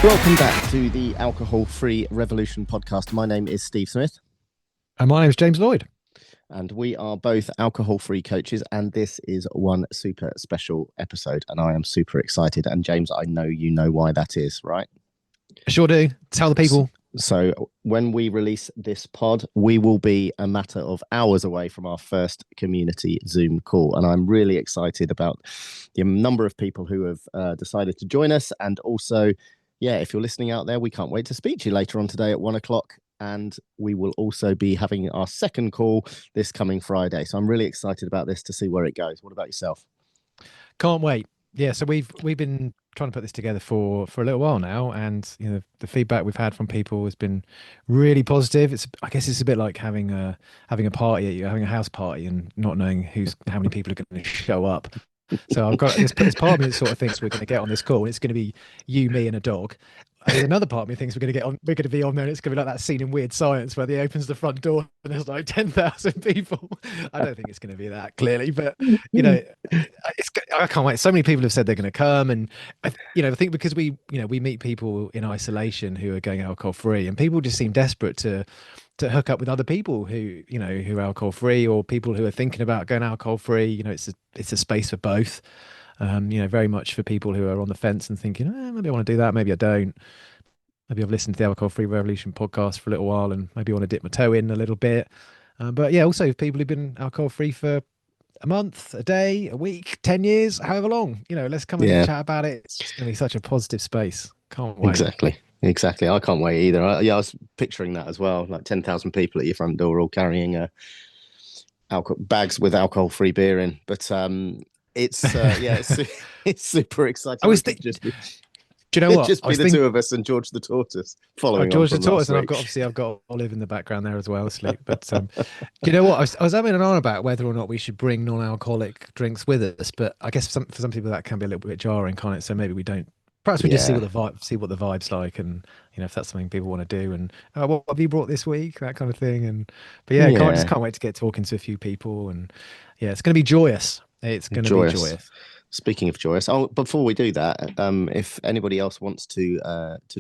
Welcome back to the Alcohol-Free Revolution podcast. My name is Steve Smith. And my name is James Lloyd. And we are both alcohol-free coaches, and this is one super special episode, and I am super excited. And James, I know you know why that is, right? Sure do. Tell the people. So when we release this pod, we will be a matter of hours away from our first community Zoom call. And I'm really excited about the number of people who have decided to join us. And also, yeah, if you're listening out there, we can't wait to speak to you later on today at 1:00. And we will also be having our second call this coming Friday. So I'm really excited about this to see where it goes. What about yourself? Can't wait. Yeah, so we've been trying to put this together for a little while now, and the feedback we've had from people has been really positive. I guess it's a bit like having a party, having a house party, and not knowing how many people are going to show up. So I've got this part of me that sort of thinks we're going to get on this call, and it's going to be you, me, and a dog. And there's another part of me thinks we're going to be on there, and it's going to be like that scene in Weird Science where he opens the front door and there's like 10,000 people. I don't think it's going to be that clearly, but I can't wait. So many people have said they're going to come, and I think because we meet people in isolation who are going alcohol free, and people just seem desperate to hook up with other people who are alcohol free, or people who are thinking about going alcohol free. It's a space for both. Very much for people who are on the fence and thinking, maybe I want to do that, maybe I don't. Maybe I've listened to the Alcohol-Free Revolution podcast for a little while and maybe want to dip my toe in a little bit. But yeah, also people who've been alcohol-free for a month, a day, a week, 10 years, however long. Let's come and chat about it. It's just going to be such a positive space. Can't wait. Exactly. I can't wait either. I was picturing that as well, like 10,000 people at your front door all carrying bags with alcohol-free beer in. But it's super exciting. I was thinking, do you know what? Just be the two of us and George the Tortoise following George the Tortoise, and week. I've got Olive in the background there as well, asleep. But do you know what? I was having an on about whether or not we should bring non-alcoholic drinks with us, but I guess for some people that can be a little bit jarring, can't it? So maybe we don't. Perhaps we just see what the vibe's like, and if that's something people want to do, and what have you brought this week, that kind of thing. But can't wait to get talking to a few people, and it's going to be joyous. It's going to be joyous. Speaking of joyous, before we do that, if anybody else wants to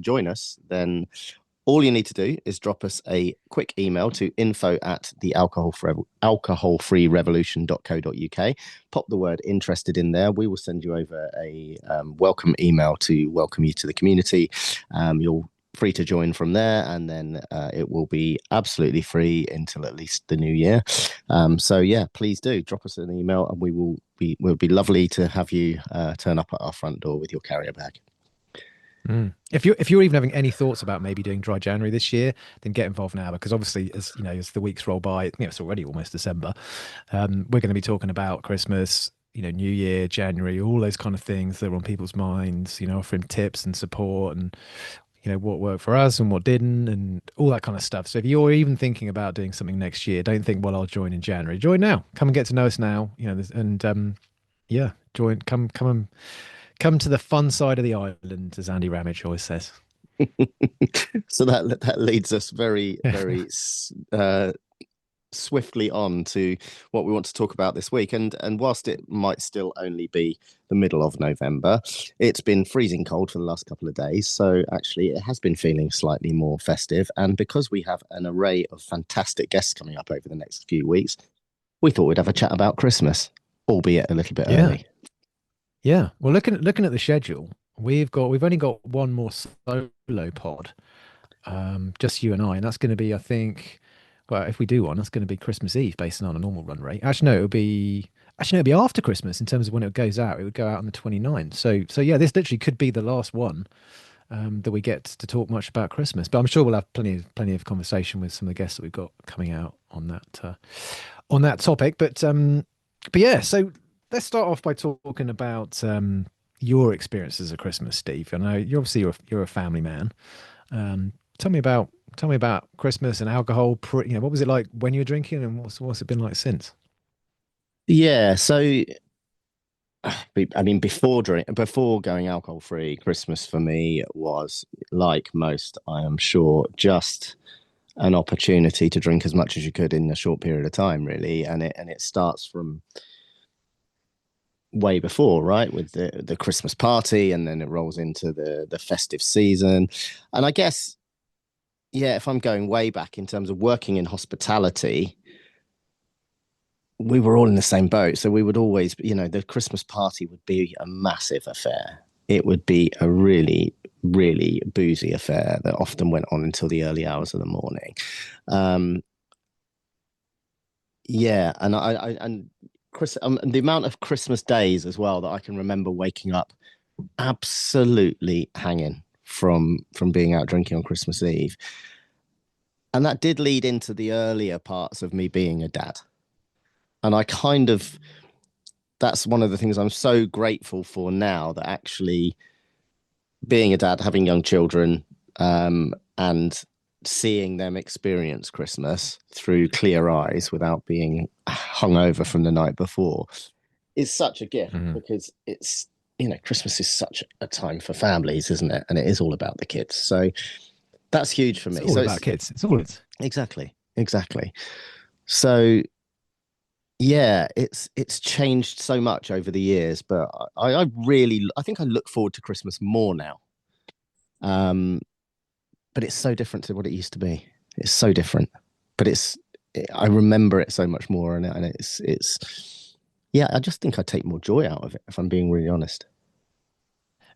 join us, then all you need to do is drop us a quick email to info@alcoholfreerevolution.co.uk. Pop the word interested in there. We will send you over a welcome email to welcome you to the community. You're free to join from there, and then it will be absolutely free until at least the new year. So yeah, please do drop us an email, and we'll be lovely to have you turn up at our front door with your carrier bag. If you're even having any thoughts about maybe doing dry January this year, then get involved now, because obviously as the weeks roll by, it's already almost December. We're going to be talking about Christmas, New Year, January, all those kind of things that are on people's minds. Offering tips and support, and what worked for us and what didn't, and all that kind of stuff. So if you're even thinking about doing something next year, don't think, well, I'll join in January. Join now. Come and get to know us now. Join. Come to the fun side of the island, as Andy Ramage always says. So that leads us very, very swiftly on to what we want to talk about this week. And whilst it might still only be the middle of November, it's been freezing cold for the last couple of days. So actually it has been feeling slightly more festive. And because we have an array of fantastic guests coming up over the next few weeks, we thought we'd have a chat about Christmas, albeit a little bit early. Yeah. Well, looking at the schedule, we've only got one more solo pod, just you and I, and that's going to be, I think, well, if we do one, that's going to be Christmas Eve based on a normal run rate. Actually, no, it'll be after Christmas in terms of when it goes out. It would go out on the 29th. So yeah, this literally could be the last one that we get to talk much about Christmas. But I'm sure we'll have plenty of conversation with some of the guests that we've got coming out on that topic. But yeah, so let's start off by talking about your experiences of Christmas, Steve. I know you're a family man. Tell me about Christmas and alcohol. What was it like when you were drinking, and what's it been like since? Yeah, so I mean, before going alcohol free, Christmas for me was, like most, I am sure, just an opportunity to drink as much as you could in a short period of time, really. And it starts from way before, right? With the Christmas party, and then it rolls into the festive season. And I guess, yeah, if I'm going way back in terms of working in hospitality, we were all in the same boat. So we would always, the Christmas party would be a massive affair. It would be a really, really boozy affair that often went on until the early hours of the morning. Um, yeah, and the amount of Christmas days as well that I can remember waking up absolutely hanging from being out drinking on Christmas Eve. And that did lead into the earlier parts of me being a dad. And I kind of that's one of the things I'm so grateful for now, that actually being a dad, having young children, and seeing them experience Christmas through clear eyes without being hungover from the night before is such a gift, Mhm. because Christmas is such a time for families, isn't it? And it is all about the kids. So that's huge for It's me. all So about it's kids. It's all it's. exactly. So yeah, it's changed so much over the years, but I think I look forward to Christmas more now. Um, but it's so different to what it used to be. It's so different, but I remember it so much more, and yeah, I just think I take more joy out of it, if I'm being really honest.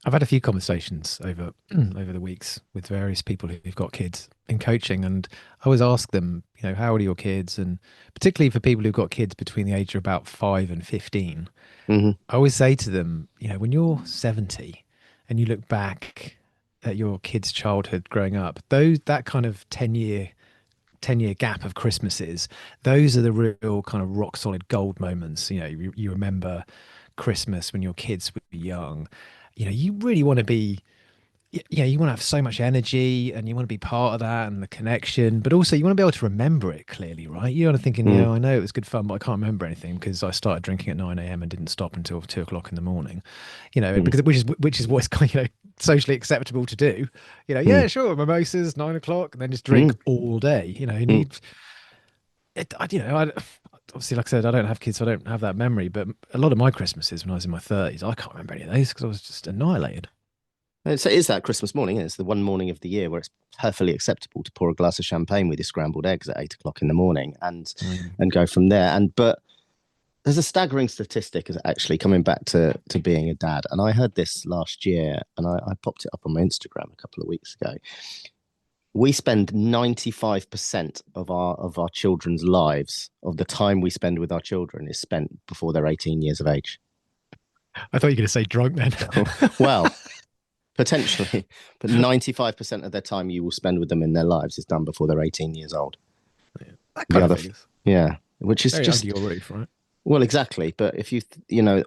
I've had a few conversations over over the weeks with various people who've got kids in coaching, and I always ask them, how old are your kids? And particularly for people who've got kids between the age of about 5 and 15, Hmm. I always say to them, when you're 70 and you look back at your kid's childhood growing up, that kind of 10-year gap of Christmases, those are the real kind of rock solid gold moments. You remember Christmas when your kids were young. You really want to be, you want to have so much energy and you want to be part of that and the connection, but also you want to be able to remember it clearly, right? You're kind of thinking, Mm, I know it was good fun, but I can't remember anything because I started drinking at 9 a.m. and didn't stop until 2 o'clock in the morning, mm, because which is what's kind of, socially acceptable to do. mm, Yeah, sure, mimosas, 9 o'clock, and then just drink mm, all day. You mm. need it. Obviously, like I said, I don't have kids, so I don't have that memory. But a lot of my Christmases when I was in my 30s, I can't remember any of those because I was just annihilated. It is that Christmas morning. It's the one morning of the year where it's perfectly acceptable to pour a glass of champagne with your scrambled eggs at 8 o'clock in the morning, Mm. and go from there. But there's a staggering statistic, is actually coming back to being a dad, and I heard this last year, and I popped it up on my Instagram a couple of weeks ago. We spend 95% of our children's lives, of the time we spend with our children, is spent before they're 18 years of age. I thought you were going to say drunk then. Well, potentially, but 95% of their time you will spend with them in their lives is done before they're 18 years old. Yeah, that The kind of other, thing is yeah, which is very under just, your roof, right? well, exactly. But if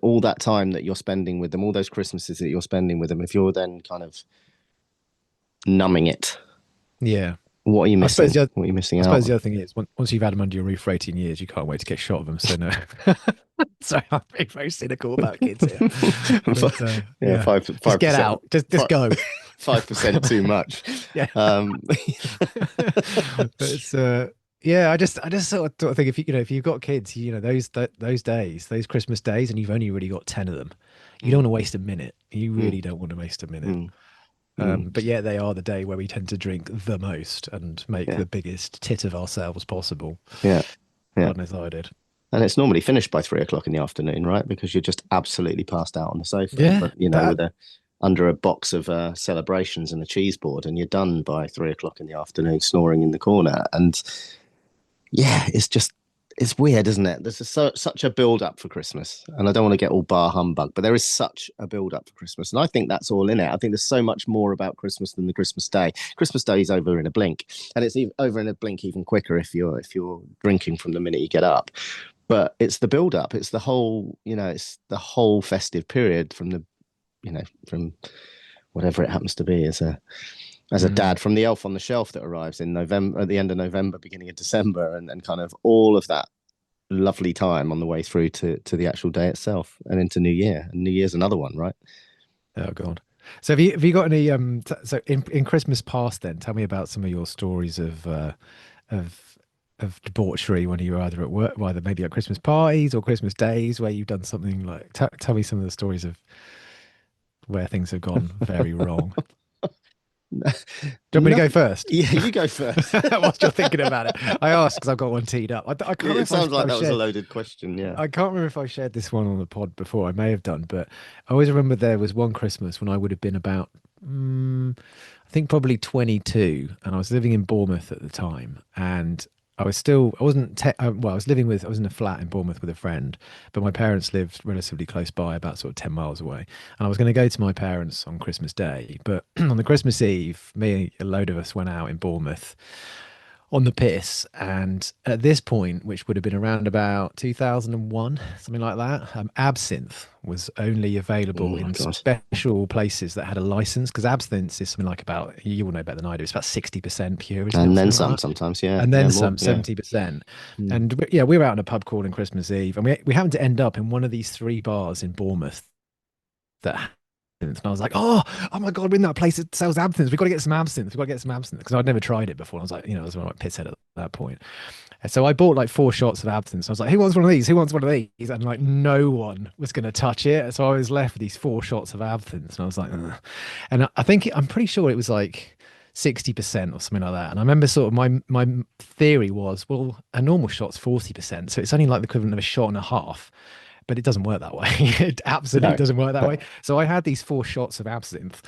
all that time that you're spending with them, all those Christmases that you're spending with them, if you're then kind of numbing it, Yeah. what are you I suppose missing? the other, What are you missing I out suppose on? the other thing is once you've had them under your roof for 18 years, you can't wait to get shot of them. So no. Sorry, I'm being very cynical about kids here. But Yeah, yeah, just five get percent, out. Just go. 5% too much. Yeah. Um, But it's yeah, I just sort of think, if you've got kids, those days, those Christmas days, and you've only really got 10 of them, you don't mm, want to waste a minute. You mm, really don't want to waste a minute. mm, mm. But yeah, they are the day where we tend to drink the most and make Yeah, the biggest tit of ourselves possible. yeah, yeah. God knows how I did. And it's normally finished by 3 o'clock in the afternoon, right? Because you're just absolutely passed out on the sofa, Yeah, but that with a under a box of celebrations and a cheese board, and you're done by 3 o'clock in the afternoon, snoring in the corner. And yeah, it's weird, isn't it? Such a build up for Christmas, and I don't want to get all bar humbug, but there is such a build up for Christmas, and I think that's all in it. I think there's so much more about Christmas than the Christmas day. Christmas day is over in a blink, and it's over in a blink even quicker if you're drinking from the minute you get up. But it's the build up. It's the whole festive period from whatever it happens to be as a mm, dad, from the elf on the shelf that arrives in November, at the end of November, beginning of December, and kind of all of that lovely time on the way through to the actual day itself and into New Year. And New Year's another one, right? oh God. So have you got any so in Christmas past then, tell me about some of your stories of of debauchery when you were either at work, either maybe at Christmas parties or Christmas days, where you've done something like tell me some of the stories of where things have gone very wrong. Do you want me to go Nothing. first? Yeah, you go first. Whilst you're thinking about it, I asked because I've got one teed up. I can't remember It if I, sounds like I that was a shared. loaded question. Yeah. I can't remember if I shared this one on the pod before. I may have done, but I always remember there was one Christmas when I would have been about, I think probably 22, and I was living in Bournemouth at the time, and I wasn't, well, I was in a flat in Bournemouth with a friend, but my parents lived relatively close by, about sort of 10 miles away. And I was going to go to my parents on Christmas Day, but on the Christmas Eve, me, a load of us went out in Bournemouth on the piss. And at this point, which would have been around about 2001, something like that, absinthe was only Oh available my in God. special places that had a license. Because absinthe is something like about, you will know better than I do, it's about 60% pure, isn't it? And Or then something some like that. sometimes. Yeah. And Yeah. then More. some, Yeah. 70%. Mm. And yeah, we were out in a pub crawling Christmas Eve, and we happened to end up in one of these three bars in Bournemouth that, and I was like, oh my God, we're in that place that sells absinthe. We've got to get some absinthe. We've got to get some absinthe. Because I'd never tried it before. I was like, I was like pisshead at that point. And so I bought like 4 shots of absinthe. So I was like, who wants one of these? Who wants one of these? And like, no one was going to touch it. So I was left with these 4 shots of absinthe. And I was like, ugh. And I'm pretty sure it was like 60% or something like that. And I remember sort of my theory was, well, a normal shot's 40%. So it's only like the equivalent of a shot and a half, but it doesn't work that way. It absolutely No. doesn't work that way. So I had these 4 shots of absinthe,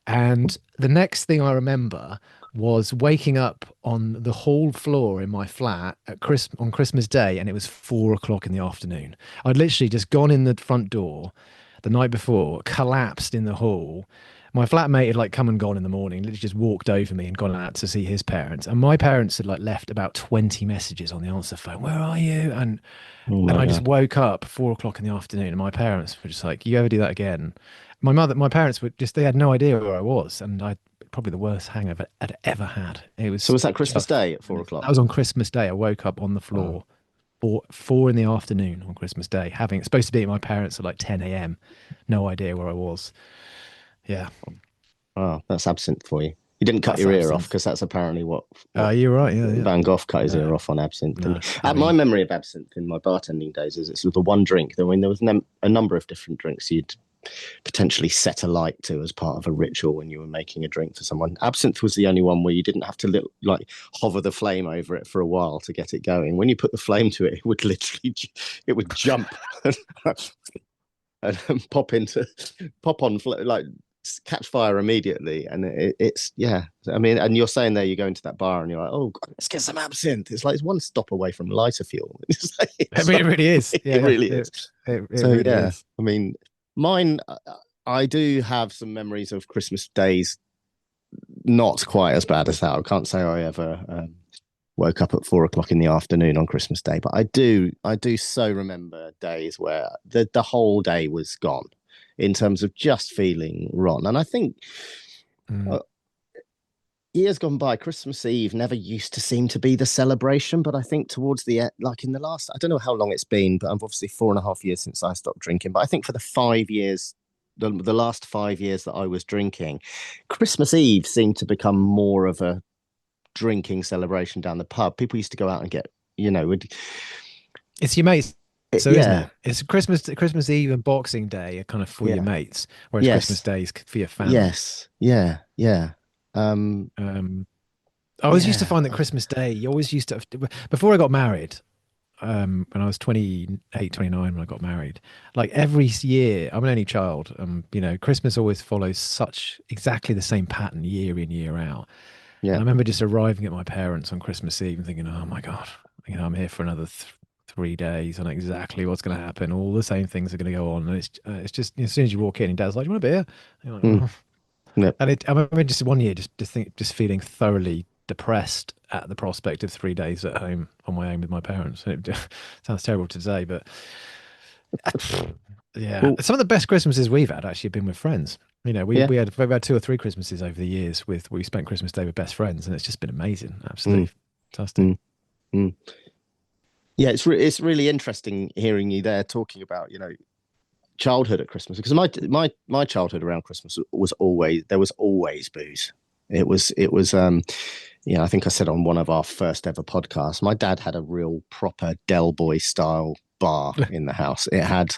and the next thing I remember was waking up on the hall floor in my flat on Christmas Day, and it was 4 o'clock in the afternoon. I'd literally just gone in the front door the night before, collapsed in the hall. My flatmate had like come and gone in the morning, literally just walked over me and gone out to see his parents. And my parents had like left about 20 messages on the answer phone. Where are you? Oh And my I just God. woke up 4 o'clock in the afternoon, and my parents were just like, "You ever do that again?" My parents were just, they had no idea where I was. And I probably the worst hangover I'd ever had. It So was was that Christmas just, Day at four that o'clock? was on Christmas Day. I woke up on the Wow. floor four in the afternoon on Christmas Day, having it's supposed to be at my parents at like 10 a.m. No idea where I was. Yeah, Wow. That's absinthe for you. You didn't cut that's your ear off absinthe. because that's apparently what You're right. Yeah, yeah. Van Gogh cut his ear No, off on absinthe. no. Didn't he? I My mean, memory of absinthe in my bartending days is it's the one drink. I mean, there was a number of different drinks you'd potentially set a light to as part of a ritual when you were making a drink for someone. Absinthe was the only one where you didn't have to like hover the flame over it for a while to get it going. When you put the flame to it, it would literally it would jump and pop on like catch fire immediately. And it's yeah. I mean, and you're saying there you go into that bar and you're like, oh God, let's get some absinthe. It's like it's one stop away from lighter fuel. I mean, it really is. It Yeah, really yeah. is. It So really yeah, is. I mean, mine. I do have some memories of Christmas days, not quite as bad as that. I can't say I ever woke up at 4 o'clock in the afternoon on Christmas Day, but I do so remember days where the whole day was gone in terms of just feeling rotten. And I think Mm. uh, years gone by, Christmas Eve never used to seem to be the celebration, but I think towards the end, like in the last, I don't know how long it's been, but I'm obviously 4.5 years since I stopped drinking. But I think for the 5 years, the last 5 years that I was drinking, Christmas Eve seemed to become more of a drinking celebration down the pub. People used to go out and get, would It's your mates, so isn't yeah, it? It's Christmas Eve and Boxing Day are kind of for your yeah, mates, whereas Christmas yes, Day is for your family. yes, yeah, yeah, um, Um, I always used to yeah, find that Christmas Day, you always used to, before I got married, when I was 28, 29, when I got married, like every year, I'm an only child. Christmas always follows such exactly the same pattern year in, year out. And yeah, I remember just arriving at my parents on Christmas Eve and thinking, oh my God, I'm here for another 3 days. I know exactly what's going to happen. All the same things are going to go on. And it's just, as soon as you walk in, and dad's like, do you want a beer? And you're like, mm, oh. yeah. And I remember just one year, just feeling thoroughly depressed at the prospect of 3 days at home on my own with my parents. And it sounds terrible to say, but yeah, Well, some of the best Christmases we've had actually have been with friends. yeah, We've had 2 or 3 Christmases over the years with we spent Christmas Day with best friends, and it's just been amazing, mm, absolutely fantastic. mm, mm. Yeah, it's really interesting hearing you there talking about childhood at Christmas because my childhood around Christmas was always there was always booze. It was I think I said on one of our first ever podcasts, my dad had a real proper Del Boy style bar in the house. It had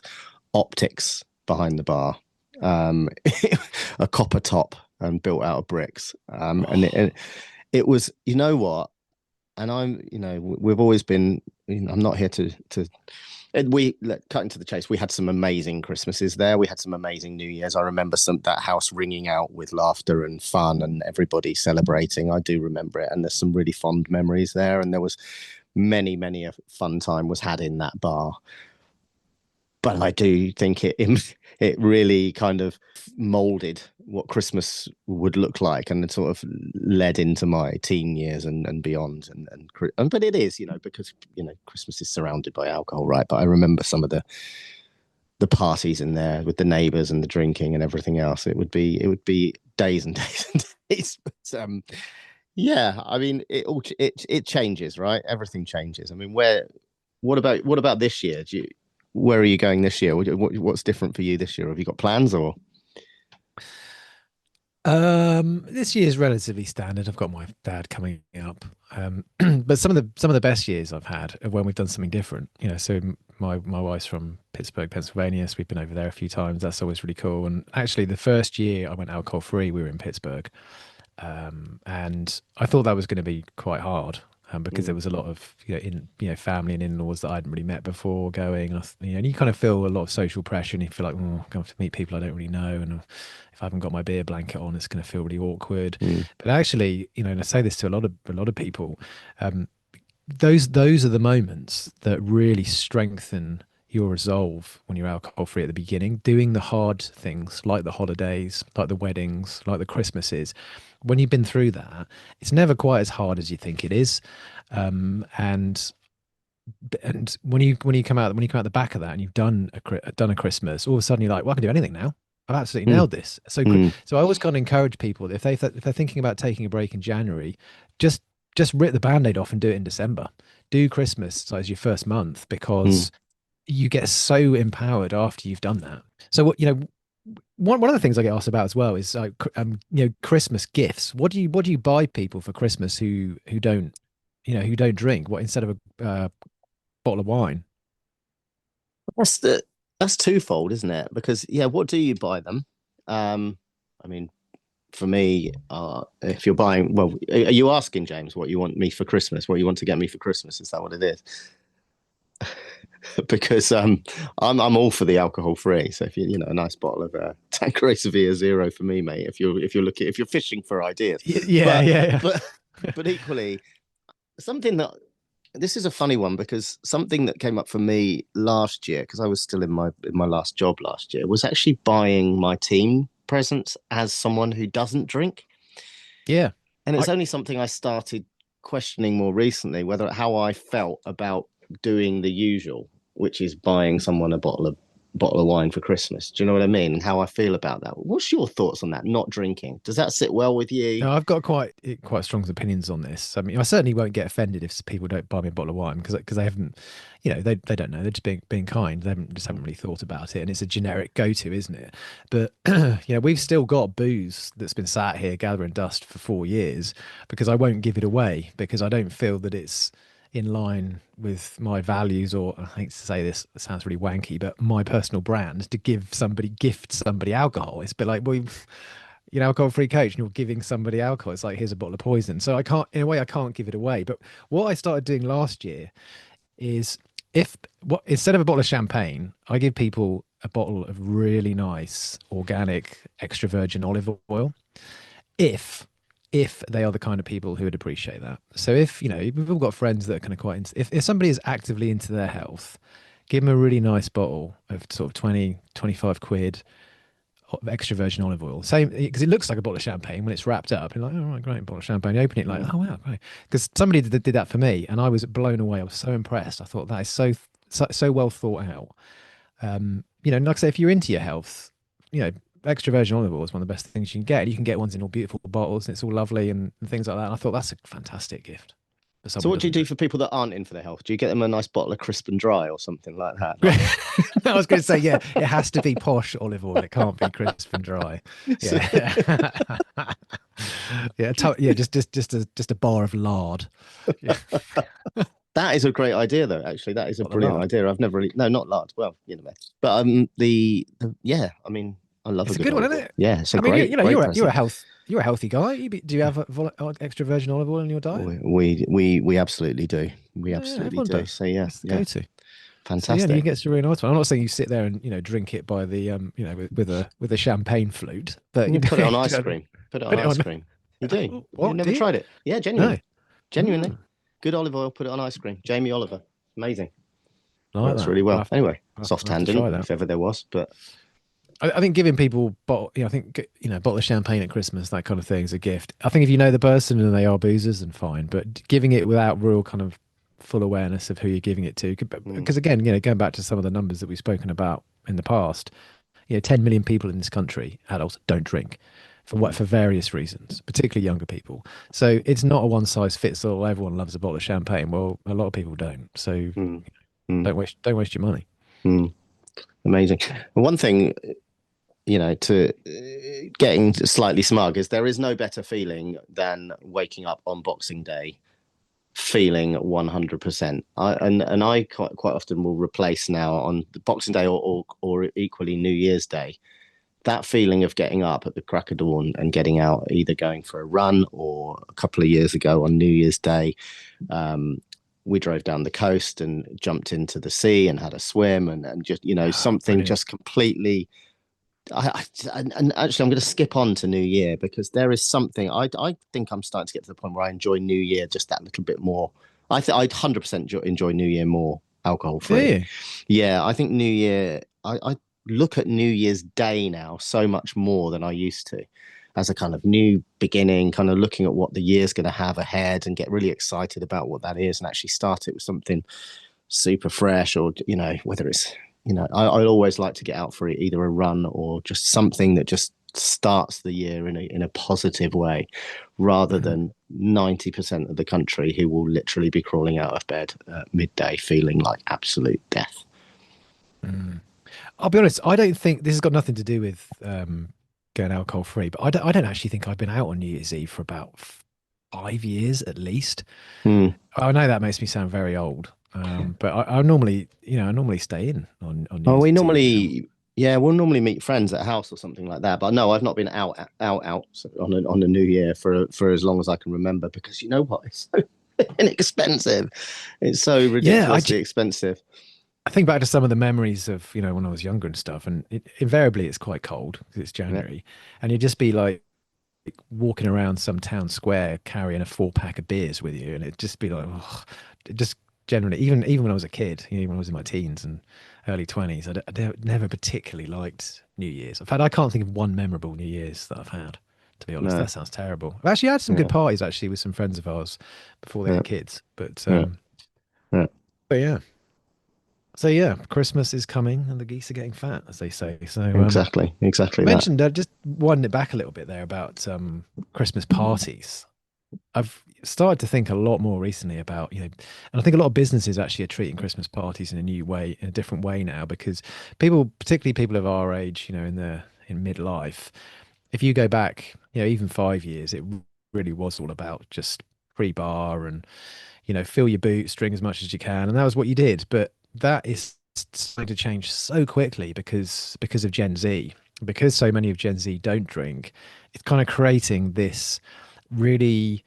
optics behind the bar, um, a copper top and built out of bricks. And Oh, it was, you know what? And we've always been, I'm not here to cutting to the chase. We had some amazing Christmases there. We had some amazing New Years. I remember that house ringing out with laughter and fun and everybody celebrating. I do remember it, and there's some really fond memories there. And there was many a fun time was had in that bar. But I do think it really kind of molded what Christmas would look like, and it sort of led into my teen years and beyond. And but it is, because Christmas is surrounded by alcohol, right? But I remember some of the parties in there with the neighbors and the drinking and everything else. It would be days and days and days. But yeah, I mean, it changes, right? Everything changes. I mean, what about this year? Where are you going this year? What's different for you this year? Have you got plans or? this year's relatively standard. I've got my dad coming up. But some of the best years I've had are when we've done something different. So my wife's from Pittsburgh, Pennsylvania, so we've been over there a few times. That's always really cool. And actually, the first year I went alcohol free, we were in Pittsburgh, and I thought that was going to be quite hard. Because there Mm, was a lot of family and in-laws that I hadn't really met before going, and you kind of feel a lot of social pressure, and you feel like, oh, I'm going to have to meet people I don't really know, and if I haven't got my beer blanket on, it's going to feel really awkward. mm, But actually, and I say this to a lot of people, um, those are the moments that really strengthen your resolve when you're alcohol free at the beginning. Doing the hard things like the holidays, like the weddings, like the Christmases. When you've been through that, it's never quite as hard as you think it is. And when you come out the back of that and you've done a Christmas, all of a sudden you're like, well, I can do anything now. I've absolutely mm, nailed this. So mm, so I always kind of encourage people that if they're thinking about taking a break in January, just just rip the band-aid off and do it in December. Do Christmas as your first month, mm. because you get so empowered after you've done that. So one of the things I get asked about as well is like Christmas gifts. What do you buy people for Christmas who don't drink? What, instead of a bottle of wine? That's the that's twofold, isn't it? Because yeah, what do you buy them? I mean, for me, if you're buying, well, are you asking James what you want me for Christmas? What you want to get me for Christmas? Is that what it is? Because I'm all for the alcohol free. So if a nice bottle of Tanqueray Sevilla Zero for me, mate. If you're fishing for ideas, Yeah, but yeah, but but equally something that this is a funny one, because something that came up for me last year, because I was still in my last job last year, was actually buying my team presents as someone who doesn't drink. yeah. And I it's only something I started questioning more recently, whether how I felt about doing the usual, which is buying someone a bottle of wine for Christmas. Do you know what I mean? And how I feel about that. What's your thoughts on that? Not drinking. Does that sit well with you? No, I've got quite strong opinions on this. I mean, I certainly won't get offended if people don't buy me a bottle of wine, because they haven't, they don't know. They're just being kind. They haven't really thought about it, and it's a generic go-to, isn't it? But we've still got booze that's been sat here gathering dust for 4 years, because I won't give it away, because I don't feel that it's in line with my values, or I hate to say this, it sounds really wanky, but my personal brand to gift somebody alcohol. It's a bit like, well, alcohol-free coach, and you're giving somebody alcohol. It's like, here's a bottle of poison. So I can't, in a way, I can't give it away. But what I started doing last year is, if what instead of a bottle of champagne, I give people a bottle of really nice organic extra virgin olive oil. If if they are the kind of people who would appreciate that. So if we've all got friends that are kind of quite into, if somebody is actively into their health, give them a really nice bottle of sort of 20-25 quid extra virgin olive oil. Same, because it looks like a bottle of champagne when it's wrapped up. You're like, oh, right, great, bottle of champagne. You open it like, Mm. oh wow, great. Because somebody did that for me, and I was blown away. I was so impressed. I thought that is so well thought out. Like I say, if you're into your health, extra virgin olive oil is one of the best things you can get. You can get ones in all beautiful bottles, and it's all lovely and things like that. And I thought that's a fantastic gift for So someone who what do you doesn't do drink. for people that aren't in for their health? Do you get them a nice bottle of crisp and dry or something like that? Like, I was going to say, yeah, it has to be posh olive oil. It can't be crisp and dry. so, Yeah. Yeah, yeah, just a bar of lard. Yeah, That is a great idea, though. Actually, that is a what the brilliant lard. idea. I've never really, no, not large. Well, you know, but yeah. I mean, I love a It's a good good one, olive isn't oil. it? Yeah, it's a I mean, great, great present. you're a healthy guy. Do you have extra virgin olive oil in your diet? We absolutely do. We Yeah, absolutely everyone do. does. So yeah, It's the yeah, go-to. So yeah, and you fantastic. get a really nice one. I'm not saying you sit there and drink it by the with a champagne flute, but You put it on ice don't cream. Put it on put it ice on. cream. You do. You've What never do you? tried it? Yeah, No. genuinely. Mm, Good olive oil. Put it on ice cream. Jamie Oliver, amazing. like Works that. really well. Anyway, soft I'll have to try tangent that. if ever there was, but I think giving people I think bottle of champagne at Christmas, that kind of thing, is a gift. I think if you know the person and they are boozers, then fine. But giving it without real kind of full awareness of who you're giving it to, mm, because again, going back to some of the numbers that we've spoken about in the past, 10 million people in this country, adults, don't drink mm, for various reasons, particularly younger people. So it's not a one size fits all. Everyone loves a bottle of champagne. Well, a lot of people don't. So mm, mm, don't waste your money. mm. Amazing. One thing, to getting slightly smug is there is no better feeling than waking up on Boxing Day feeling 100%. I quite often will replace now on the Boxing Day or equally New Year's Day that feeling of getting up at the crack of dawn and getting out, either going for a run or a couple of years ago on New Year's Day. Um, we drove down the coast and jumped into the sea and had a swim and just, Ah, something brilliant. just completely. And actually, I'm going to skip on to New Year because there is something I think I'm starting to get to the point where I enjoy New Year just that little bit more. I think I'd 100% enjoy New Year more alcohol Do free. you? Yeah, I think New Year. I look at New Year's Day now so much more than I used to, as a kind of new beginning, kind of looking at what the year's going to have ahead and get really excited about what that is and actually start it with something super fresh or whether it's I always like to get out for either a run or just something that just starts the year in a positive way rather Mm, than 90% of the country who will literally be crawling out of bed at midday feeling like absolute death. mm. I'll be honest. I don't think this has got nothing to do with going alcohol free, but I don't actually think I've been out on New Year's Eve for about 5 years at least. Hmm. I know that makes me sound very old, but I normally stay in on New Oh, Year's we Eve now. normally, yeah, we'll normally meet friends at a house or something like that. But no, I've not been out on a New Year for as long as I can remember because you know what? It's so inexpensive. It's so Yeah, ridiculously expensive. I think back to some of the memories of when I was younger and stuff, and invariably it's quite cold because it's Yeah. January, and you'd just be like walking around some town square carrying a 4 pack of beers with you, and it'd just be like, oh, it just generally, even when I was a kid, when I was in my teens and early 20s, I never particularly liked New Year's. In fact, I can't think of one memorable New Year's that I've had. To be honest, No. that sounds terrible. I've actually had some good Yeah. parties actually with some friends of ours before they Yeah. had kids, but Yeah. Yeah. yeah. So yeah, Christmas is coming and the geese are getting fat, as they say. So Exactly. you Exactly that. mentioned just winding it back a little bit there about Christmas parties. I've started to think a lot more recently about, and I think a lot of businesses actually are treating Christmas parties in a new way, in a different way now, because people, particularly people of our age, in midlife, if you go back, even 5 years, it really was all about just free bar and, fill your boots, drink as much as you can, and that was what you did. But that is starting to change so quickly because of Gen Z, because so many of Gen Z don't drink. It's kind of creating this really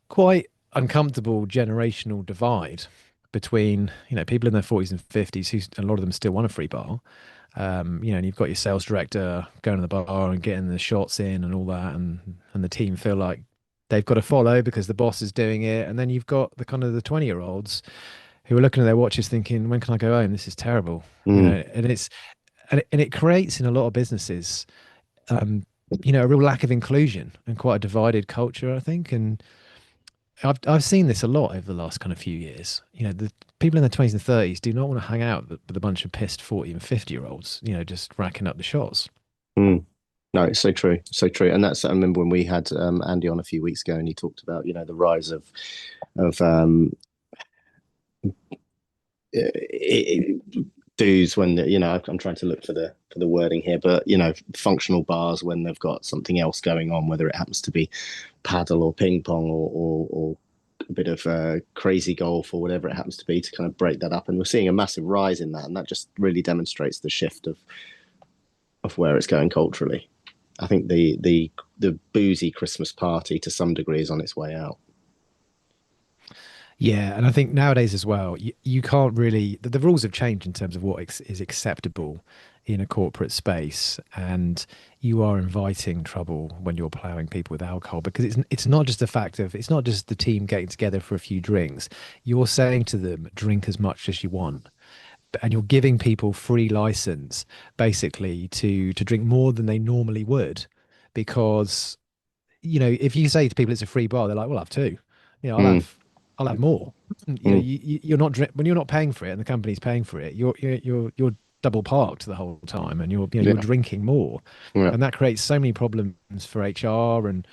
quite uncomfortable generational divide between people in their 40s and 50s who a lot of them still want a free bar, and you've got your sales director going to the bar and getting the shots in and all that, and the team feel like they've got to follow because the boss is doing it, and then you've got the kind of the 20-year-olds who are looking at their watches thinking, when can I go home? This is terrible. Mm, And it creates in a lot of businesses um a real lack of inclusion and quite a divided culture, I think. And I've seen this a lot over the last kind of few years. The people in their 20s and 30s do not want to hang out with a bunch of pissed 40 and 50-year-olds, just racking up the shots. mm. No, it's so true, so true. And I remember when we had Andy on a few weeks ago, and he talked about the rise of do's when I'm trying to look for the wording here, but functional bars when they've got something else going on, whether it happens to be paddle or ping pong or a bit of crazy golf or whatever it happens to be, to kind of break that up. And we're seeing a massive rise in that, and that just really demonstrates the shift of where it's going culturally. I think the boozy Christmas party to some degree is on its way out. Yeah, and I think nowadays as well, you can't really, the rules have changed in terms of what is acceptable in a corporate space, and you are inviting trouble when you're ploughing people with alcohol because it's not just the fact of it's not just the team getting together for a few drinks. You're saying to them, drink as much as you want, and you're giving people free license basically to drink more than they normally would, because if you say to people it's a free bar, they're like, "Well, I'll have two. Mm, I'll have more." mm, You're not when you're not paying for it and the company's paying for it. You're double parked the whole time, and you're yeah, drinking more, yeah, and that creates so many problems for HR. And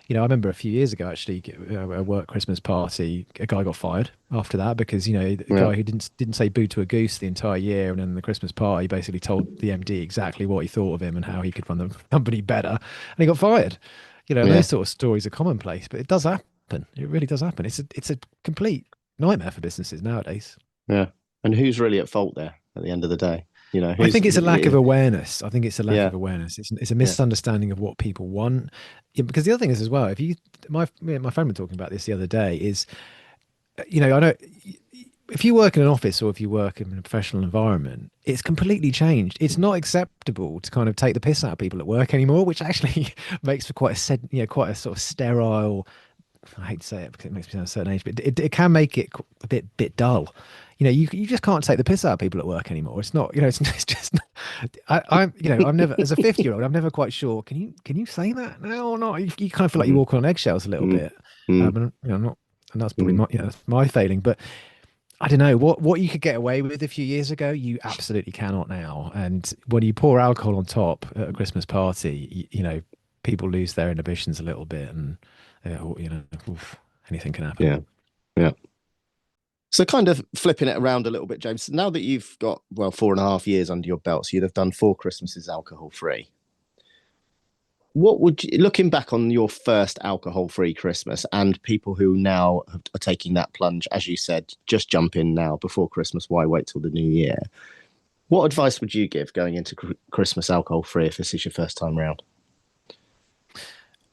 I remember a few years ago, actually, a work Christmas party, a guy got fired after that because, the yeah, guy who didn't say boo to a goose the entire year, and then the Christmas party basically told the MD exactly what he thought of him and how he could run the company better, and he got fired. And yeah, those sort of stories are commonplace, but it does happen. It really does happen. It's a complete nightmare for businesses nowadays. yeah. And who's really at fault there at the end of the day? I Who's think it's a lack of awareness. I think it's a lack yeah, of awareness. It's a yeah, misunderstanding of what people want. Yeah, because the other thing is as well, if you my friend was talking about this the other day, is I know if you work in an office or if you work in a professional environment, it's completely changed. It's not acceptable to kind of take the piss out of people at work anymore, which actually makes for quite a sort of sterile. I hate to say it because it makes me sound a certain age, but it can make it a bit dull. You just can't take the piss out of people at work anymore. It's not, it's just. I'm never as a 50-year-old. I'm never quite sure. Can you say that now or not? You kind of feel like you mm, walk on eggshells a little mm, bit. mm, And, not, and that's probably mm, that's my failing. But I don't know what you could get away with a few years ago. You absolutely cannot now. And when you pour alcohol on top at a Christmas party, people lose their inhibitions a little bit, and oof, anything can happen. yeah, yeah. So, kind of flipping it around a little bit, James. Now that you've got 4.5 years under your belt, so you'd have done 4 Christmases alcohol free. What would you, looking back on your first alcohol free Christmas, and people who now are taking that plunge, as you said, just jump in now before Christmas? Why wait till the new year? What advice would you give going into Christmas alcohol free if this is your first time round?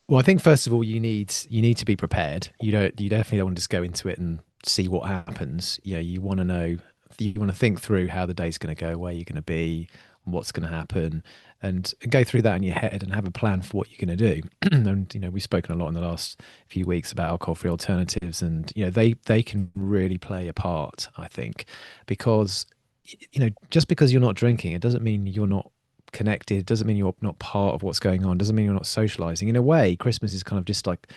Well, I think first of all, you need to be prepared. You definitely don't want to just go into it and see what happens. You want to know, you want to think through how the day's going to go, where you're going to be, what's going to happen, and go through that in your head and have a plan for what you're going to do. And we've spoken a lot in the last few weeks about alcohol-free alternatives, and they can really play a part, I think, because just because you're not drinking, it doesn't mean you're not connected, doesn't mean you're not part of what's going on, doesn't mean you're not socializing. In a way, Christmas is kind of just like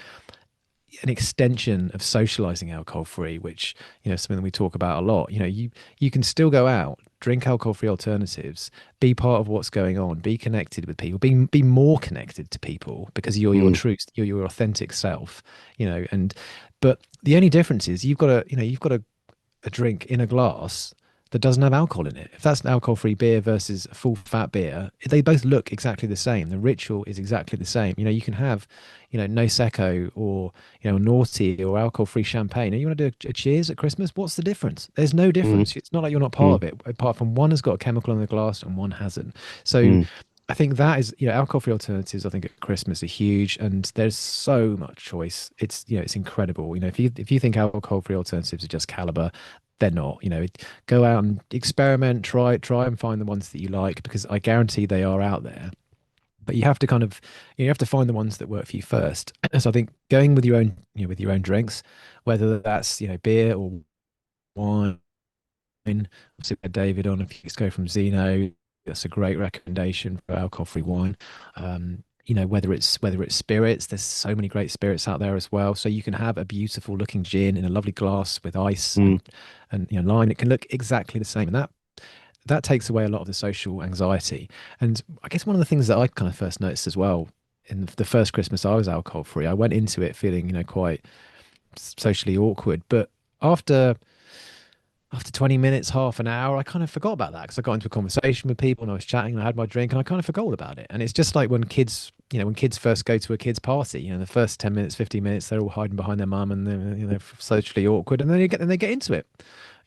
an extension of socializing alcohol free, which something that we talk about a lot. You can still go out, drink alcohol free alternatives, be part of what's going on, be connected with people, be more connected to people because you're your Mm, truth, you're your authentic self. And but the only difference is you've got a drink in a glass that doesn't have alcohol in it. If that's an alcohol-free beer versus a full-fat beer, they both look exactly the same. The ritual is exactly the same. You can have, no secco or naughty or alcohol-free champagne. And you want to do a cheers at Christmas? What's the difference? There's no mm, difference. It's not like you're not part mm, of it, apart from one has got a chemical in the glass and one hasn't. So mm, I think that is, alcohol-free alternatives, I think at Christmas are huge, and there's so much choice. It's incredible. If you think alcohol-free alternatives are just caliber, they're not. Go out and experiment, try and find the ones that you like, because I guarantee they are out there. But you have to kind of, you have to find the ones that work for you first. So I think going with your own, with your own drinks, whether that's beer or wine. Obviously, we had David on a few weeks ago from Zeno. That's a great recommendation for alcohol-free wine. Whether it's spirits, there's so many great spirits out there as well. So you can have a beautiful looking gin in a lovely glass with ice mm, and lime. It can look exactly the same, and that takes away a lot of the social anxiety. And I guess one of the things that I kind of first noticed as well in the first Christmas I was alcohol free, I went into it feeling quite socially awkward, but after after 20 minutes, half an hour, I kind of forgot about that because I got into a conversation with people and I was chatting and I had my drink and I kind of forgot all about it. And it's just like when kids, when kids first go to a kid's party, the first 10 minutes, 15 minutes, they're all hiding behind their mum and they're socially awkward and then they get into it,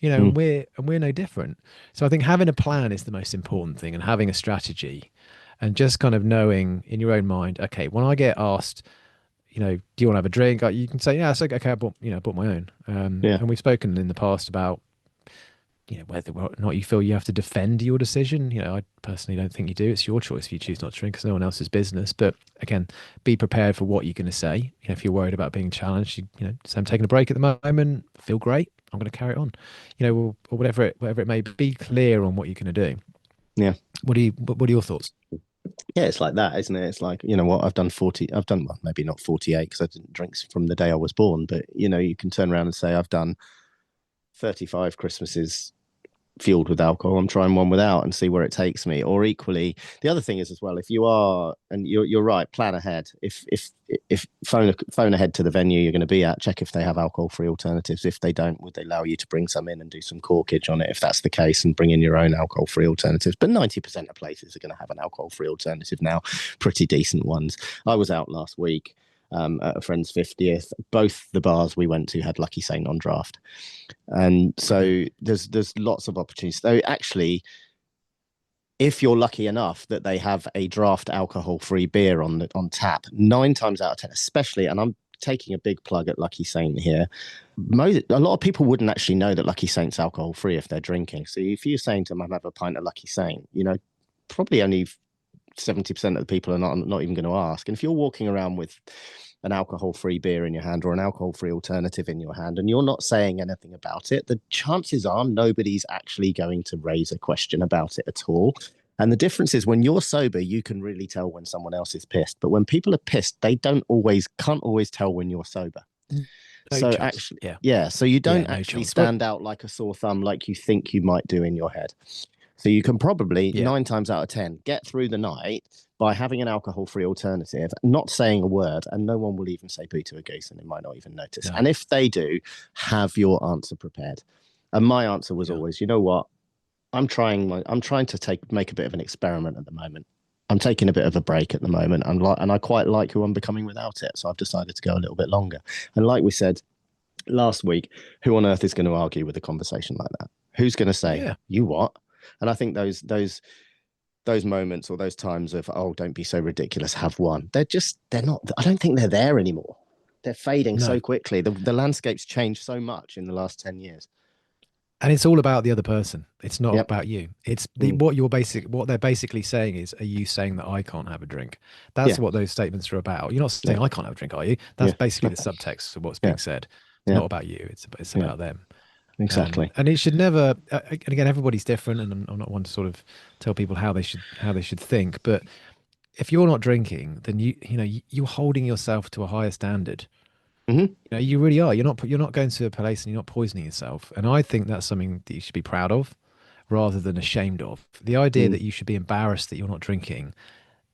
Mm, and we're no different. So I think having a plan is the most important thing and having a strategy and just kind of knowing in your own mind, okay, when I get asked, do you want to have a drink? You can say, yeah, it's okay. I bought my own. yeah, And we've spoken in the past about whether or not you feel you have to defend your decision. I personally don't think you do. It's your choice if you choose not to drink. It's no one else's business. But again, be prepared for what you're going to say. If you're worried about being challenged, say I'm taking a break at the moment. Feel great. I'm going to carry it on. Or whatever it may be. Be clear on what you're going to do. yeah. What are your thoughts? Yeah, it's like that, isn't it? It's like, you know what, I've done, well, maybe not 48 because I didn't drink from the day I was born, but you can turn around and say, I've done 35 Christmases fueled with alcohol. I'm trying one without and see where it takes me. Or equally, the other thing is as well, if you are, and you're right, plan ahead. If phone ahead to the venue you're going to be at, check if they have alcohol-free alternatives. If they don't, would they allow you to bring some in and do some corkage on it if that's the case, and bring in your own alcohol-free alternatives? But 90% of places are going to have an alcohol-free alternative now, pretty decent ones. I was out last week. At a friend's 50th, both the bars we went to had Lucky Saint on draft, and Brilliant. so there's lots of opportunities. So actually, if you're lucky enough that they have a draft alcohol-free beer on tap, 9 times out of 10, especially, and I'm taking a big plug at Lucky Saint here. A lot of people wouldn't actually know that Lucky Saint's alcohol-free if they're drinking. So if you're saying to them, "I'm have a pint of Lucky Saint," probably only 70% of the people are not even going to ask. And if you're walking around with an alcohol-free beer in your hand or an alcohol-free alternative in your hand and you're not saying anything about it, the chances are nobody's actually going to raise a question about it at all. And the difference is when you're sober, you can really tell when someone else is pissed. But when people are pissed, they can't always tell when you're sober. No So chance. actually, Yeah. yeah, so you Yeah. don't No actually chance. Well, stand out like a sore thumb like you think you might do in your head. So you can probably yeah. 9 times out of 10 get through the night by having an alcohol-free alternative, not saying a word, and no one will even say boo to a goose, and they might not even notice. No. And if they do, have your answer prepared. And my answer was Yeah. always, you know what? I'm trying to make a bit of an experiment at the moment. I'm taking a bit of a break at the moment, and I quite like who I'm becoming without it. So I've decided to go a little bit longer. And like we said last week, who on earth is going to argue with a conversation like that? Who's going to say, Yeah. you what? And I think those moments or those times of, oh, don't be so ridiculous, have one. They're not, I don't think they're there anymore. They're fading No. so quickly. The landscape's changed so much in the last 10 years. And it's all about the other person. It's not Yep. about you. It's Mm. what they're basically saying is, are you saying that I can't have a drink? That's Yeah. what those statements are about. You're not saying Yeah. I can't have a drink, are you? That's Yeah. basically the subtext of what's Yeah. being said. It's Yeah. not about you. It's Yeah. about them. Exactly. And it should never. And again, everybody's different, and I'm not one to sort of tell people how they should think. But if you're not drinking, then you're holding yourself to a higher standard. Hmm. You really are. You're not going to a place and you're not poisoning yourself. And I think that's something that you should be proud of rather than ashamed of. The idea Mm. that you should be embarrassed that you're not drinking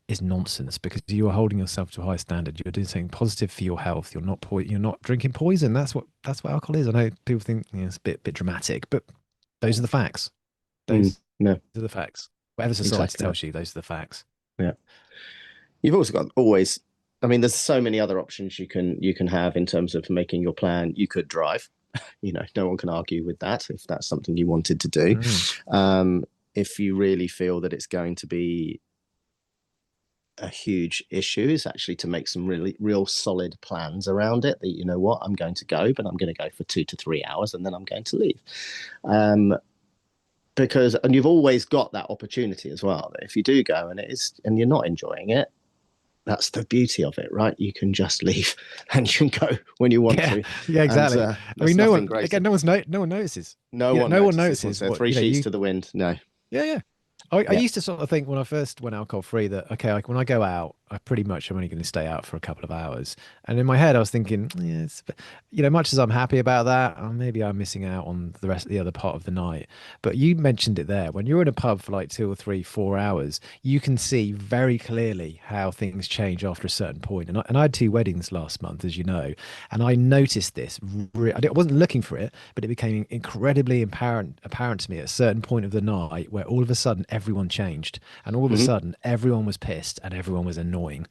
is nonsense because you are holding yourself to a high standard. You're doing something positive for your health. You're not drinking poison. That's what alcohol is. I know people think it's a bit dramatic, but those are the facts. Mm. Those No, are the facts. Whatever society exactly. tells you, those are the facts. Yeah. You've also got always, I mean, there's so many other options you can have in terms of making your plan. You could drive. No one can argue with that if that's something you wanted to do. Mm. If you really feel that it's going to be a huge issue, is actually to make some really real solid plans around it. That, you know what, I'm going to go, but I'm going to go for 2 to 3 hours, and then I'm going to leave. Um, and you've always got that opportunity as well. That if you do go and you're not enjoying it, that's the beauty of it, right? You can just leave and you can go when you want Yeah, to. yeah, And exactly. I there's mean, no nothing one greater. again. No one notices. No one No one notices. What's notices there? what Three sheets you. to the wind. No. Yeah, yeah. I Yeah. used to sort of think when I first went alcohol free that okay, like when I go out, I pretty much am only going to stay out for a couple of hours. And in my head, I was thinking, yeah, much as I'm happy about that, maybe I'm missing out on the rest of the other part of the night. But you mentioned it there. When you're in a pub for like 2 or 3, 4 hours, you can see very clearly how things change after a certain point. And I had two weddings last month, as you know, and I noticed this. I wasn't looking for it, but it became incredibly apparent to me at a certain point of the night where all of a sudden everyone changed, and all of a Hmm. sudden everyone was pissed and everyone was annoying.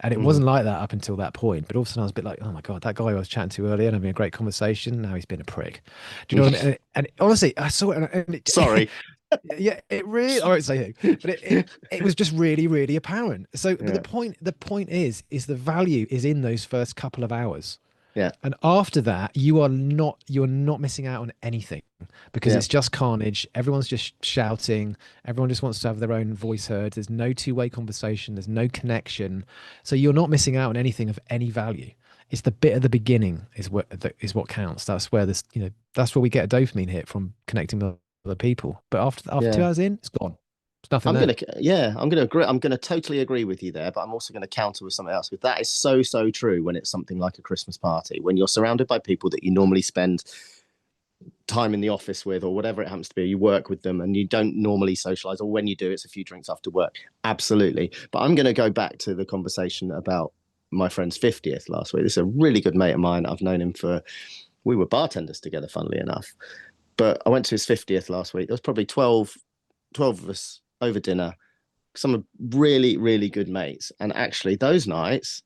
And it Hmm. wasn't like that up until that point. But all of a sudden I was a bit like, oh my God, that guy I was chatting to earlier and having a great conversation, now he's been a prick. Do you know what I mean? And honestly, I saw it, and Sorry. yeah, it really, I won't say who, but it was just really, really apparent. So, but Yeah. the point is the value is in those first couple of hours. Yeah. And after that, you're not missing out on anything because Yeah. it's just carnage. Everyone's just shouting. Everyone just wants to have their own voice heard. There's no two-way conversation. There's no connection. So you're not missing out on anything of any value. It's the bit at the beginning is what counts. That's where that's where we get a dopamine hit from connecting with other people. But after Yeah. 2 hours in, it's gone. There's nothing I'm there. gonna, yeah, I'm gonna agree. I'm gonna totally agree with you there, but I'm also gonna counter with something else because that is so, so true when it's something like a Christmas party, when you're surrounded by people that you normally spend time in the office with or whatever it happens to be, you work with them and you don't normally socialize, or when you do, it's a few drinks after work. Absolutely. But I'm gonna go back to the conversation about my friend's 50th last week. This is a really good mate of mine. I've known him for, we were bartenders together, funnily enough. But I went to his 50th last week. There was probably 12 of us over dinner, some really, really good mates. And actually, those nights,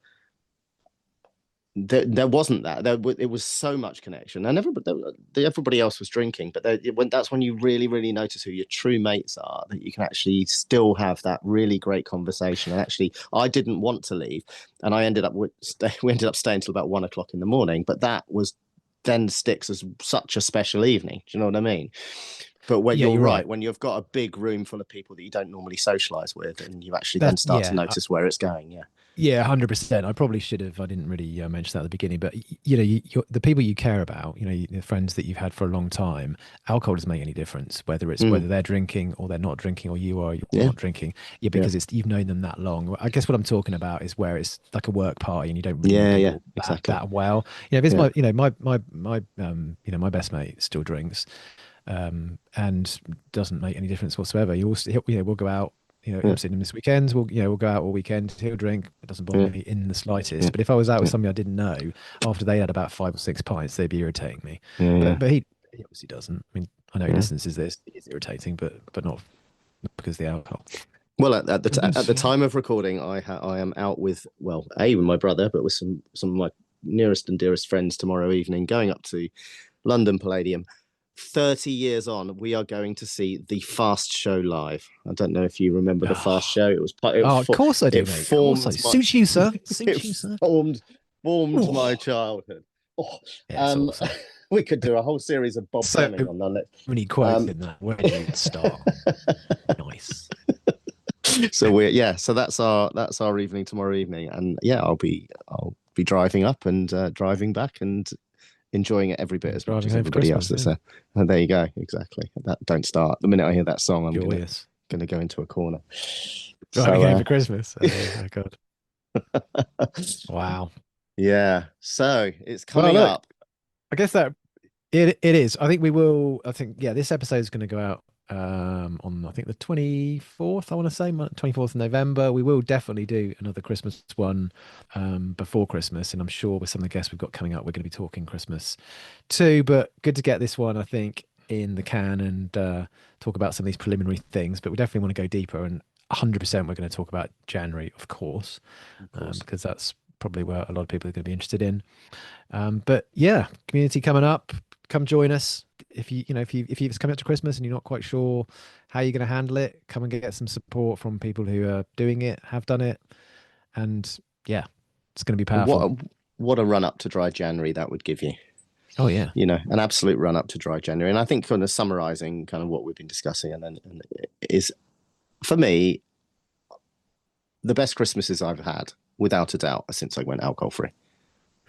there wasn't that. It was so much connection, and everybody else was drinking. But that's when you really, really notice who your true mates are. That you can actually still have that really great conversation. And actually, I didn't want to leave, and I ended up we ended up staying till about 1 o'clock in the morning. But that was then sticks as such a special evening. Do you know what I mean? But when Yeah, you're you're right, right. when you've got a big room full of people that you don't normally socialize with, and you actually then That's start to yeah. notice where it's going. Yeah. Yeah, 100%. I probably should have. I didn't really mention that at the beginning, but the people you care about, the friends that you've had for a long time, alcohol doesn't make any difference whether it's Mm, whether they're drinking or they're not drinking or you're yeah. not drinking. Yeah, Yeah. because you've known them that long. I guess what I'm talking about is where it's like a work party and you don't really know Yeah. Yeah. people that Exactly. that well. If it's Yeah. my best mate still drinks, and doesn't make any difference whatsoever. We'll go out. Yeah. I'm seeing him this weekend. We'll go out all weekend. He'll drink. It doesn't bother Yeah. me in the Yeah. slightest. But if I was out with Yeah. somebody I didn't know, after they had about 5 or 6 pints, they'd be irritating me. Yeah. But Yeah. he obviously doesn't. I mean, I know he Yeah. listens to this. It's irritating, but not because of the alcohol. Well, at the time of recording, I am out with, well, with my brother, but with some of my nearest and dearest friends tomorrow evening, going up to London Palladium. 30 years on, we are going to see the Fast Show live. I don't know if you remember the Fast Oh, Show. oh, of course I do, It mate. Of course I formed my suits you, sir. it Suits you, sir. formed my Oh, childhood. Oh, yeah, it's um, awesome. we could do a whole series of Bob So Fleming on that. many quotes Um, in that. Where do we start? Nice. so we're yeah, so that's our evening tomorrow evening, and yeah, I'll be driving up and driving back and enjoying it every bit And as much driving as home for everybody else Christmas. that's Yeah, there. And there you go, exactly. That don't start. The minute I hear that song, I'm gonna joyous. gonna go into a corner. Driving So home for Christmas. Oh my God. Wow. yeah, so it's Well, coming look, up. I guess that it is. I think we will. I think yeah, this episode is going to go out on I think the 24th. I want to say 24th of November. We will definitely do another Christmas one before Christmas, and I'm sure with some of the guests we've got coming up, we're going to be talking Christmas too. But good to get this one, I think, in the can and talk about some of these preliminary things. But we definitely want to go deeper, and 100% we're going to talk about January, of course, Of course. because that's probably where a lot of people are going to be interested in. But yeah, community coming up. Come join us. If it's coming up to Christmas and you're not quite sure how you're going to handle it, come and get some support from people who are doing it, have done it, and yeah, it's going to be What powerful. what a run up to dry January that would give you. Oh yeah, An absolute run up to dry January. And I think kind of summarizing kind of what we've been discussing and is for me the best Christmases I've had, without a doubt, since I went alcohol free.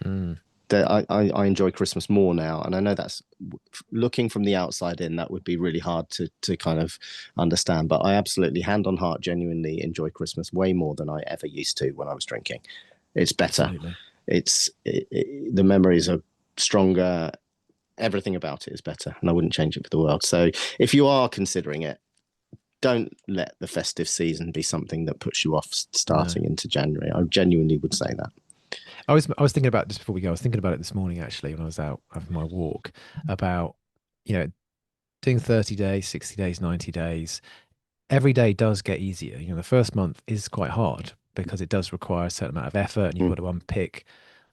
mm. I enjoy Christmas more now, and I know that's looking from the outside in, that would be really hard to kind of understand. But I absolutely, hand on heart, genuinely enjoy Christmas way more than I ever used to when I was drinking. It's better. Absolutely. The memories are stronger. Everything about it is better, and I wouldn't change it for the world. So if you are considering it, don't let the festive season be something that puts you off No. starting into January. I genuinely would say that. I was thinking about, just before we go, I was thinking about it this morning actually when I was out having my walk, about, you know, doing 30 days, 60 days, 90 days. Every day does get easier. You know, the first month is quite hard because it does require a certain amount of effort, and you've Mm. got to unpick,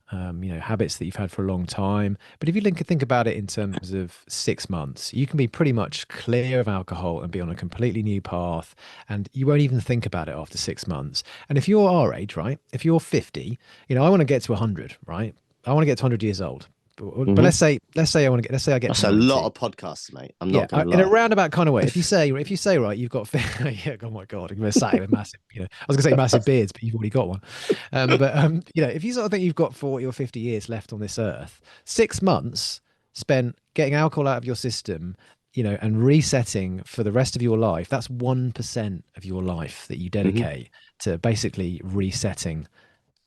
habits that you've had for a long time. But if you think about it in terms of 6 months, you can be pretty much clear of alcohol and be on a completely new path, and you won't even think about it after 6 months. And if you're our age, right? If you're 50, I want to get to 100, right? I want to get to 100 years old. But Hmm. let's say I get to That's a lot 90. of podcasts, mate. I'm Yeah, not going to in a lie. roundabout kind of way. If you say right, you've got yeah, oh my God, you're sat here with massive, I was gonna say massive beards, but you've already got one. If you sort of think you've got 40 or 50 years left on this earth, 6 months spent getting alcohol out of your system, and resetting for the rest of your life, that's 1% of your life that you Hmm. dedicate to basically resetting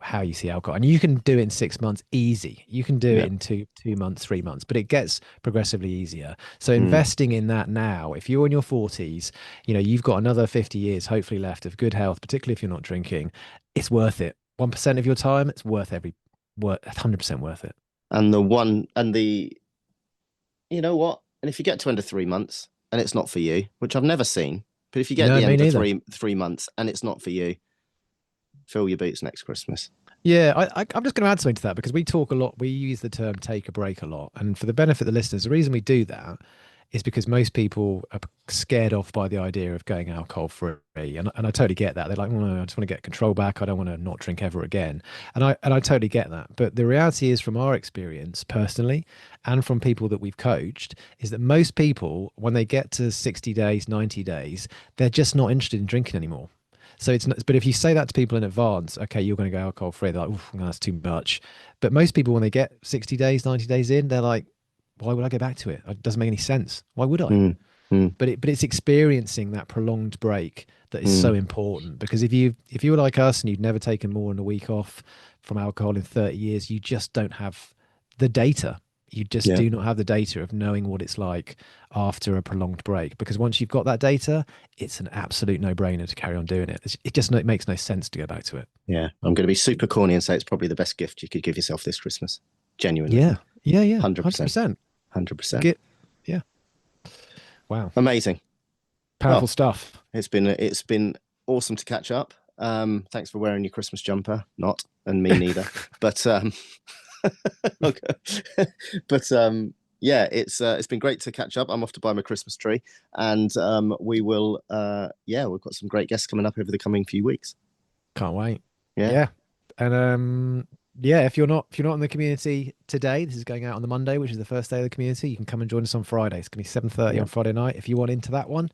how you see alcohol. And you can do it in 6 months easy. You can do it Yeah. in 2 months, 3 months, but it gets progressively easier. So Mm. investing in that now, if you're in your 40s, you've got another 50 years hopefully left of good health, particularly if you're not drinking, it's worth it. 1% of your time, it's worth 100% worth it. And the one, and the, you know what? And if you get to end of 3 months and it's not for you, which I've never seen, but if you get at No, the me end of neither. three months and it's not for you, fill your boots next Christmas. Yeah, I'm just going to add something to that because we talk a lot. We use the term take a break a lot. And for the benefit of the listeners, the reason we do that is because most people are scared off by the idea of going alcohol free. And I totally get that. They're like, well, no, I just want to get control back. I don't want to not drink ever again. And I totally get that. But the reality is, from our experience personally, and from people that we've coached, is that most people, when they get to 60 days, 90 days, they're just not interested in drinking anymore. So it's not, but if you say that to people in advance, okay, you're going to go alcohol free, they're like, "Oof, no, that's too much." But most people, when they get 60 days, 90 days in, they're like, why would I go back to it? It doesn't make any sense. Why would I? Mm. Mm. But it's experiencing that prolonged break that is so Mm. important, because if you were like us and you'd never taken more than a week off from alcohol in 30 years, you just don't have the data. You just Yeah. do not have the data of knowing what it's like after a prolonged break, because once you've got that data, it's an absolute no-brainer to carry on doing it. It makes no sense to go back to it. Yeah. I'm going to be super corny and say it's probably the best gift you could give yourself this Christmas. Genuinely. Yeah, yeah, yeah, 100%. 100%. 100%. Get Yeah, wow, Amazing. powerful Well, stuff. it's been awesome to catch up. Thanks for wearing your Christmas jumper. Not, and me neither. But okay. But yeah, it's been great to catch up. I'm off to buy my Christmas tree, and we will yeah, we've got some great guests coming up over the coming few weeks. Can't wait. Yeah. Yeah. And yeah, if you're not in the community today, this is going out on the Monday, which is the first day of the community. You can come and join us on Friday. It's gonna be 7:30 Yeah. on Friday night if you want into that one.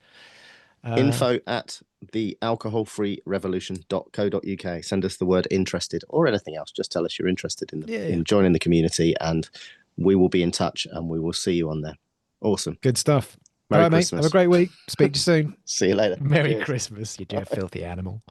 Info at the alcoholfreerevolution.co.uk. Send us the word interested or anything else. Just tell us you're interested Yeah, yeah. in joining the community, and we will be in touch and we will see you on there. Awesome. Good stuff. All Merry right, mate. Have a Christmas. great week. Speak to you soon. See you later. Merry Cheers. Christmas, you dear filthy animal.